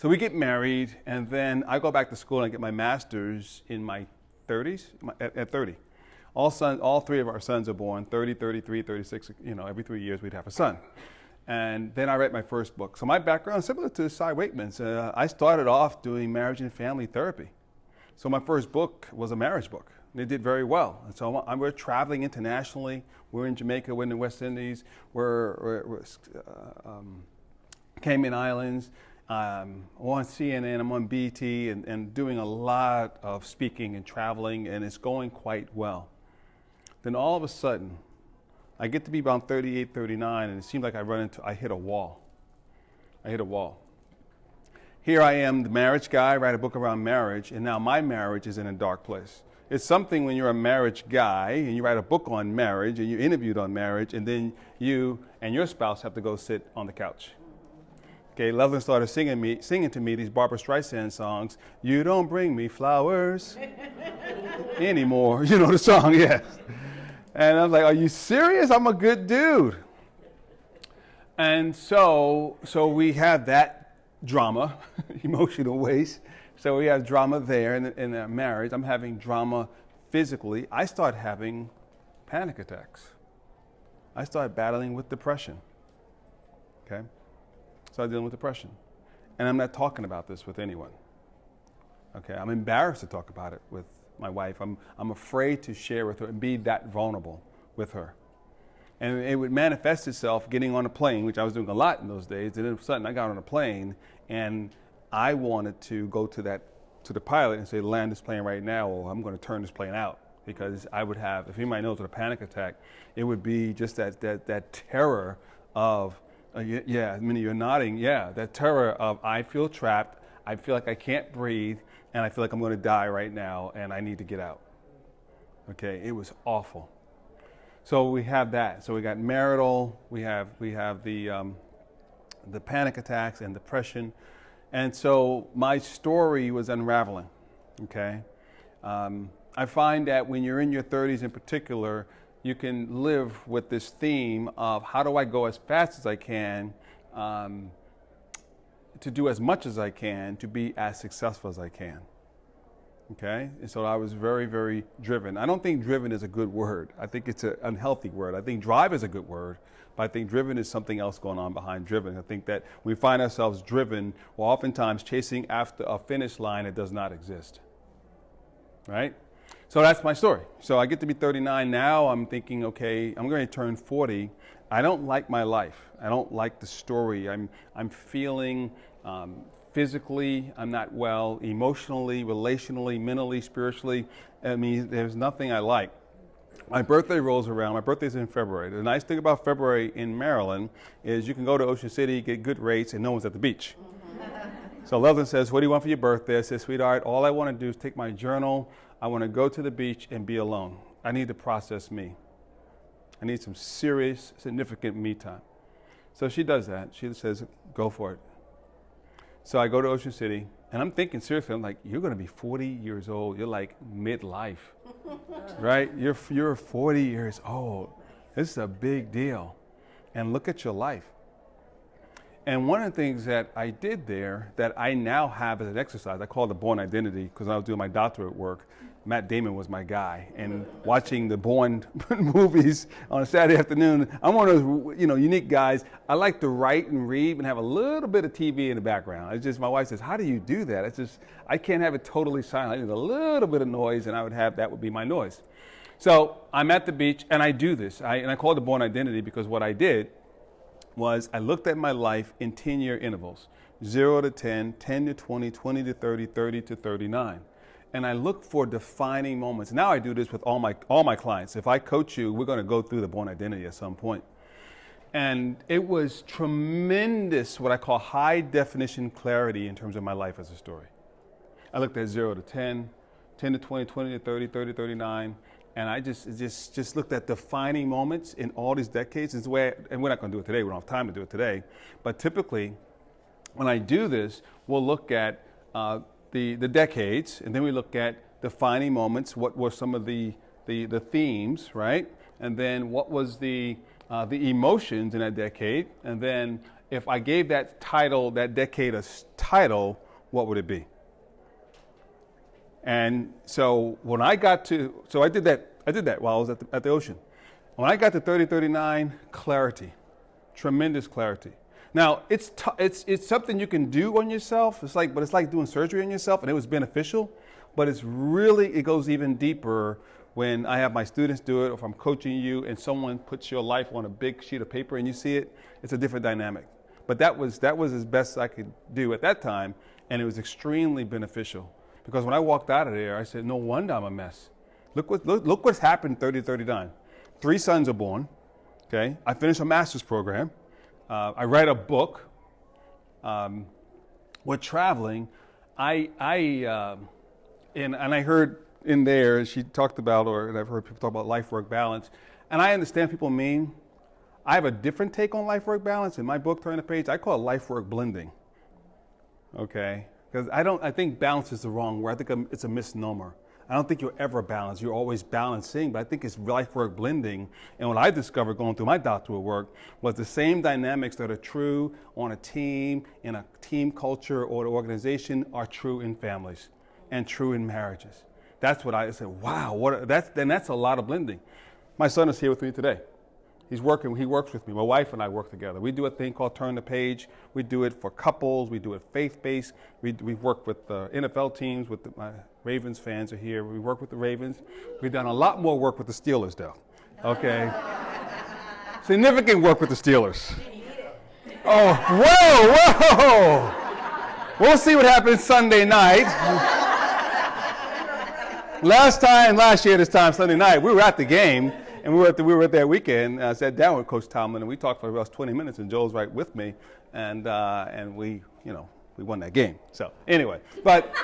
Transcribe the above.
So we get married, and then I go back to school and I get my master's in my 30s, at 30. All three of our sons are born, 30, 33, 36, every 3 years we'd have a son. And then I write my first book. So my background is similar to Cy Wakeman's. I started off doing marriage and family therapy. So my first book was a marriage book. And it did very well. And so we're traveling internationally. We're in Jamaica, we're in the West Indies, we're Cayman Islands, I'm on CNN, I'm on BT, and doing a lot of speaking and traveling, and it's going quite well. Then all of a sudden, I get to be about 38, 39, and it seems like I hit a wall. Here I am, the marriage guy, write a book around marriage, and now my marriage is in a dark place. It's something when you're a marriage guy and you write a book on marriage and you interviewed on marriage, and then you and your spouse have to go sit on the couch. Okay, Loveland started singing to me these Barbra Streisand songs. You don't bring me flowers anymore. You know the song, yes. And I was like, are you serious? I'm a good dude. And so we have that drama, emotional waste. So we have drama there in our marriage. I'm having drama physically. I start having panic attacks. I start battling with depression. Okay? Started dealing with depression. And I'm not talking about this with anyone. Okay, I'm embarrassed to talk about it with my wife. I'm afraid to share with her and be that vulnerable with her. And it would manifest itself getting on a plane, which I was doing a lot in those days. And then all of a sudden I got on a plane and I wanted to go to the pilot and say, land this plane right now, or I'm going to turn this plane out. Because I would have, if anybody knows what a panic attack, it would be just that terror of, yeah, I mean, you're nodding. Yeah, that terror of I feel trapped, I feel like I can't breathe, and I feel like I'm going to die right now, and I need to get out. Okay, it was awful. So we have that. So we got marital. We have the panic attacks and depression, and so my story was unraveling. Okay, I find that when you're in your 30s in particular, you can live with this theme of how do I go as fast as I can, to do as much as I can, to be as successful as I can. Okay? And so I was very, very driven. I don't think driven is a good word. I think it's an unhealthy word. I think drive is a good word, but I think driven is something else going on behind driven. I think that we find ourselves driven, or oftentimes chasing after a finish line that does not exist. Right? So that's my story. So I get to be 39 now. I'm thinking, okay, I'm going to turn 40. I don't like my life. I don't like the story. I'm feeling physically, I'm not well, emotionally, relationally, mentally, spiritually. I mean, there's nothing I like. My birthday rolls around. My birthday's in February. The nice thing about February in Maryland is you can go to Ocean City, get good rates, and no one's at the beach. So Loveland says, what do you want for your birthday? I said, sweetheart, all I want to do is take my journal. I want to go to the beach and be alone. I need to process me. I need some serious, significant me time. So she does that. She says, go for it. So I go to Ocean City, and I'm thinking seriously, I'm like, you're going to be 40 years old. You're like midlife, right? You're 40 years old. This is a big deal. And look at your life. And one of the things that I did there that I now have as an exercise, I call it the Bourne Identity, because I was doing my doctorate work. Matt Damon was my guy, and watching the Bourne movies on a Saturday afternoon, I'm one of those unique guys. I like to write and read and have a little bit of TV in the background. It's just, my wife says, how do you do that? It's just, I can't have it totally silent. I need a little bit of noise, and that would be my noise. So I'm at the beach, and I do this, and I call it the Bourne Identity because what I did was I looked at my life in 10-year intervals, 0 to 10, 10 to 20, 20 to 30, 30 to 39. And I look for defining moments. Now I do this with all my clients. If I coach you, we're going to go through the Bourne Identity at some point. And it was tremendous, what I call high definition clarity in terms of my life as a story. I looked at 0 to 10, 10 to 20, 20 to 30, 30 to 39. And I just looked at defining moments in all these decades. It's the way, and we're not going to do it today. We don't have time to do it today. But typically, when I do this, we'll look at the decades, and then we look at defining moments. What were some of the themes, right? And then what was the emotions in that decade? And then if I gave that decade a title, what would it be? And so when I got to, so I did that while I was at the ocean. When I got to 3039, clarity, tremendous clarity. Now it's something you can do on yourself. But it's like doing surgery on yourself, and it was beneficial. But it goes even deeper when I have my students do it, or if I'm coaching you and someone puts your life on a big sheet of paper and you see it. It's a different dynamic. But that was as best I could do at that time, and it was extremely beneficial. Because when I walked out of there, I said, no wonder I'm a mess. Look what's happened 3039. 3 sons are born. Okay, I finished a master's program. I write a book. We're traveling. And I heard in there she talked about, and I've heard people talk about life-work balance. And I understand people mean. I have a different take on life-work balance. In my book, Turn the Page, I call it life-work blending. Okay, because I think balance is the wrong word. I think it's a misnomer. I don't think you're ever balanced. You're always balancing, but I think it's life-work blending. And what I discovered going through my doctoral work was the same dynamics that are true on a team, in a team culture or an organization are true in families and true in marriages. That's what I said, wow, that's a lot of blending. My son is here with me today. He works with me. My wife and I work together. We do a thing called Turn the Page. We do it for couples. We do it faith-based. We work with NFL teams. My Ravens fans are here. We work with the Ravens. We've done a lot more work with the Steelers, though. Okay? Significant work with the Steelers. Oh, whoa! We'll see what happens Sunday night. Last year, this time, Sunday night, we were at the game. And we were at that weekend. I sat down with Coach Tomlin, and we talked for about 20 minutes. And Joel's right with me, and we won that game. So anyway, but